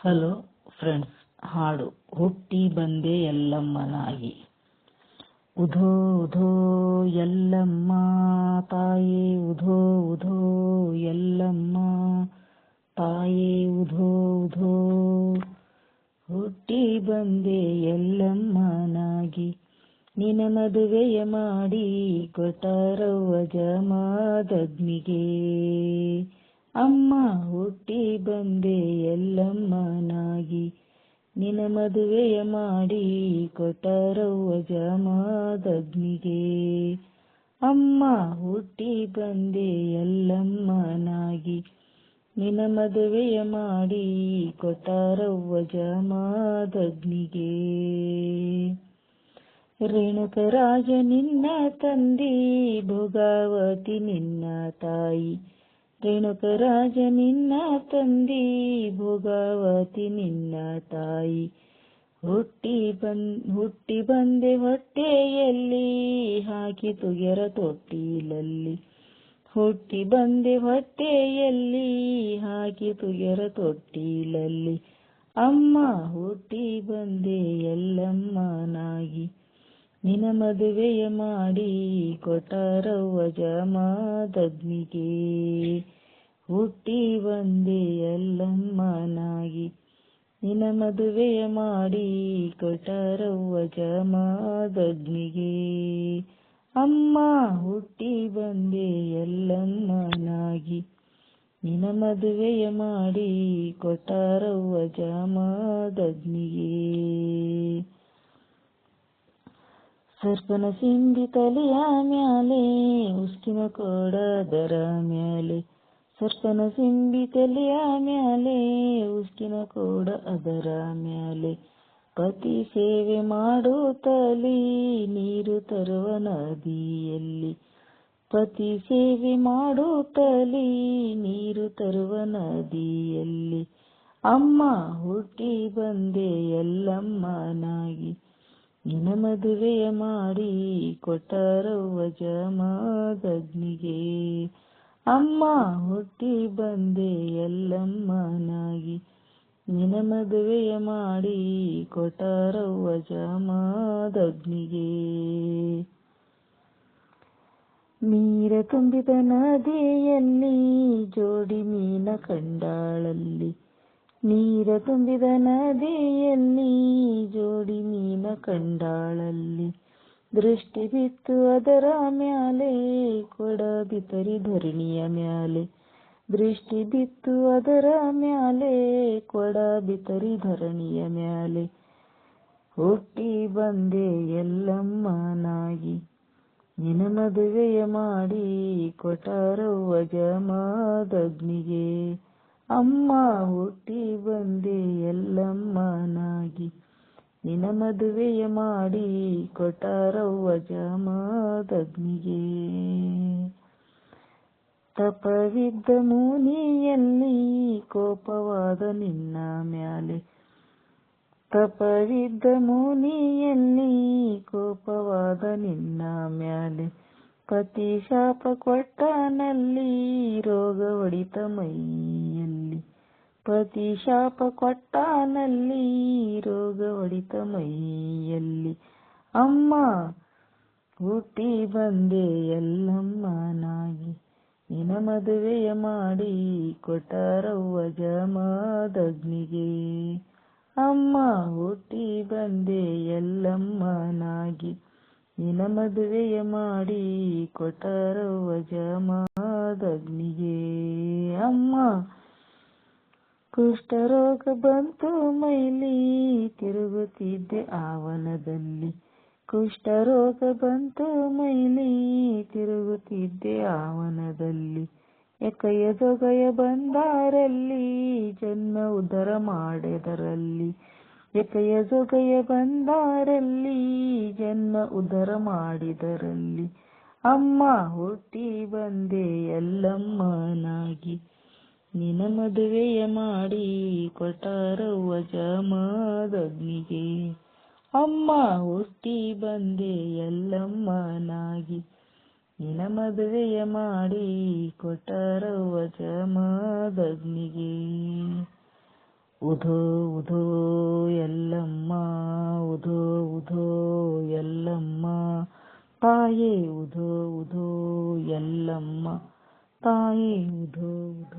Hello friends, ಹಾಡು ಹುಟ್ಟಿ ಬಂದೆ ಎಲ್ಲಮ್ಮನಾಗಿ. ಉಧೋ ಉಧೋ ಎಲ್ಲಮ್ಮ ತಾಯೇ, ಉಧೋ ಉಧೋ ಎಲ್ಲಮ್ಮ ತಾಯೇ, ಉಧೋ ಉಧೋ ಹುಟ್ಟಿ ಬಂದೆ ಎಲ್ಲಮ್ಮನಾಗಿ. ನಿನ ಮದುವೆಯ ಮಾಡಿ ಕೊಟ್ಟರವ್ವ ಜಮಾದಗ್ನಿಗೆ. ಅಮ್ಮ ಹುಟ್ಟಿ ಬಂದೆ ಎಲ್ಲಮ್ಮನಾಗಿ, ನಿನ ಮದುವೆಯ ಮಾಡಿ ಕೊಟ್ಟರವ್ವ ಜಮಾದಗ್ನಿಗೆ. ಅಮ್ಮ ಹುಟ್ಟಿ ಬಂದೆ ಎಲ್ಲಮ್ಮನಾಗಿ, ನಿನ ಮದುವೆಯ ಮಾಡಿ ಕೊಟ್ಟರವ್ವ ಜಮಾದಗ್ನಿಗೆ. ರೇಣುಕರಾಜ ನಿನ್ನ ತಂದಿ, ಭೋಗಾವತಿ ನಿನ್ನ ತಾಯಿ. ರೇಣುಕರಾಜ ನಿನ್ನ ತಂದಿ, ಭೋಗಾವತಿ ನಿನ್ನ ತಾಯಿ. ಹುಟ್ಟಿ ಬಂದೆ ಹೊಟ್ಟೆಯಲ್ಲಿ, ಹಾಕಿ ತುಗೆರ ತೊಟ್ಟಿಲಲ್ಲಿ. ಹುಟ್ಟಿ ಬಂದೆ ಹೊಟ್ಟೆಯಲ್ಲಿ, ಹಾಕಿ ತುಗೆರ ತೊಟ್ಟಿಲಲ್ಲಿ. ಅಮ್ಮ ಹುಟ್ಟಿ ಬಂದೆ ಎಲ್ಲಮ್ಮನಾಗಿ, ನಿನ ಮದುವೆಯ ಮಾಡಿ ಕೊಟ್ಟರವ್ವ ಜಮಾದಗ್ನಿಗೆ. ಹುಟ್ಟಿ ಬಂದೆ ಎಲ್ಲಮ್ಮನಾಗಿ, ನಿನ ಮದುವೆಯ ಮಾಡಿ ಕೊಟ್ಟರವ್ವ ಜಮಾದಗ್ನಿಗೆ. ಅಮ್ಮ ಹುಟ್ಟಿ ಬಂದೆ ಎಲ್ಲಮ್ಮನಾಗಿ, ನಿನ ಮದುವೆಯ ಮಾಡಿ ಕೊಟ್ಟರವ್ವ ಜಮಾದಗ್ನಿಗೆ. ಸರ್ಪನ ಸಿಂಬಿ ತಲೆಯ ಮ್ಯಾಲೆ, ಉಸ್ಕಿನ ಕೊಡದರ ಮ್ಯಾಲೆ. ಸರ್ಪನ ಸಿಂಬಿ ತಲೆಯ ಮ್ಯಾಲೆ, ಉಸ್ಕಿನ ಕೊಡ ಅದರ ಮ್ಯಾಲೆ. ಪತಿ ಸೇವೆ ಮಾಡುತ್ತಲೀ, ನೀರು ತರುವ ನದಿಯಲ್ಲಿ. ಪತಿ ಸೇವೆ ಮಾಡುತ್ತಲೀ, ನೀರು ತರುವ ನದಿಯಲ್ಲಿ. ಅಮ್ಮ ಹುಟ್ಟಿ ಬಂದೆ ಎಲ್ಲಮ್ಮನಾಗಿ, ನಿನ ಮದುವೆಯ ಮಾಡಿ ಕೊಟ್ಟರವ್ವ ಜಮಾದಗ್ನಿಗೆ. ಅಮ್ಮ ಹುಟ್ಟಿ ಬಂದೆ ಎಲ್ಲಮ್ಮನಾಗಿ, ನಿನ ಮದುವೆಯ ಮಾಡಿ ಕೊಟ್ಟರವ್ವ ಜಮಾದಗ್ನಿಗೆ. ನೀರ ತುಂಬಿದ ನದಿಯಲ್ಲಿ, ಜೋಡಿ ಮೀನ ಕಂಡಾಳಲ್ಲಿ. ನೀರ ತುಂಬಿದ ನದಿಯಲ್ಲಿ, ಜೋಡಿ ಮೀನ ಕಂಡಾಳಲ್ಲಿ. ದೃಷ್ಟಿ ಬಿತ್ತು ಅದರ ಮ್ಯಾಲೆ, ಕೊಡ ಬಿತರಿ ಧರಣಿಯ ಮ್ಯಾಲೆ. ದೃಷ್ಟಿ ಬಿತ್ತು ಅದರ ಮ್ಯಾಲೆ, ಕೊಡ ಬಿತರಿ ಧರಣಿಯ ಮ್ಯಾಲೆ. ಹುಟ್ಟಿ ಬಂದೆ ಎಲ್ಲಮ್ಮನಾಗಿ, ನಿನ ಮದುವೆಯ ಮಾಡಿ ಕೊಟ್ಟರವ್ವ ಜಮಾದಗ್ನಿಗೆ. ಅಮ್ಮ ಹುಟ್ಟಿ ಬಂದೆ ಎಲ್ಲಮ್ಮನಾಗಿ, ನಿನ ಮದುವೆಯ ಮಾಡಿ ಕೊಟ್ಟರವ್ವ ಜಮಾದಗ್ನಿಗೆ. ತಪವಿದ್ದ ಮುನಿಯಲ್ಲಿ, ಕೋಪವಾದ ನಿನ್ನ ಮ್ಯಾಲೆ. ತಪವಿದ್ದ ಮುನಿಯಲ್ಲಿ, ಕೋಪವಾದ ನಿನ್ನ ಮ್ಯಾಲೆ. ಪತಿ ಶಾಪ ಕೊಟ್ಟನಲ್ಲಿ, ರೋಗ ಹೊಡಿತ ಮೈಯಲ್ಲಿ. ಪತಿ ಶಾಪ ಕೊಟ್ಟನಲ್ಲಿ, ರೋಗ ಹೊಡಿತ ಮೈಯಲ್ಲಿ. ಅಮ್ಮ ಹುಟ್ಟಿ ಬಂದೆ ಎಲ್ಲಮ್ಮನಾಗಿ, ನಿನ ಮದುವೆಯ ಮಾಡಿ ಕೊಟ್ಟರವ್ವ ಜಮಾದಗ್ನಿಗೆ. ಅಮ್ಮ ಹುಟ್ಟಿ ಬಂದೆ ಎಲ್ಲಮ್ಮನಾಗಿ, ನಿನ ಮದುವೆಯ ಮಾಡಿ ಕೊಟ್ಟರವ್ವ ಜಮಾದಗ್ನಿಗೆ. ಅಮ್ಮ ಕುಷ್ಠರೋಗ ಬಂತು ಮೈಲಿ, ತಿರುಗುತ್ತಿದ್ದೆ ಆವನದಲ್ಲಿ. ಕುಷ್ಠರೋಗ ಬಂತು ಮೈಲಿ, ತಿರುಗುತ್ತಿದ್ದೆ ಆವನದಲ್ಲಿ. ಎಕಯ ಜೊಗಯ ಬಂದಾರಲ್ಲಿ, ಜನ್ಮ ಉದ್ಧಾರ ಮಾಡಿದರಲ್ಲಿ. ಎಕಯ ಜೊಗಯ ಬಂದಾರಲ್ಲಿ, ಜನ್ಮ ಉದ್ಧಾರ ಮಾಡಿದರಲ್ಲಿ. ಅಮ್ಮ ಹುಟ್ಟಿ ಬಂದೆ ಎಲ್ಲಮ್ಮನಾಗಿ, ನಿನ ಮದುವೆಯ ಮಾಡಿ ಕೊಟ್ಟರವ್ವ ಜಮಾದಗ್ನಿಗೆ. ಅಮ್ಮ ಹುಟ್ಟಿ ಬಂದೆ ಎಲ್ಲಮ್ಮನಾಗಿ, ನಿನ ಮದುವೆಯ ಮಾಡಿ ಕೊಟ್ಟರವ್ವ ಜಮಾದಗ್ನಿಗೆ. ಉಧೋ ಉಧೋ ಎಲ್ಲಮ್ಮ ಉಧೋ ಉಧೋ ಎಲ್ಲಮ್ಮ ತಾಯೇ ಉಧೋ ಉಧೋ ಎಲ್ಲಮ್ಮ ತಾಯೇ ಉಧೋ ಉಧೋ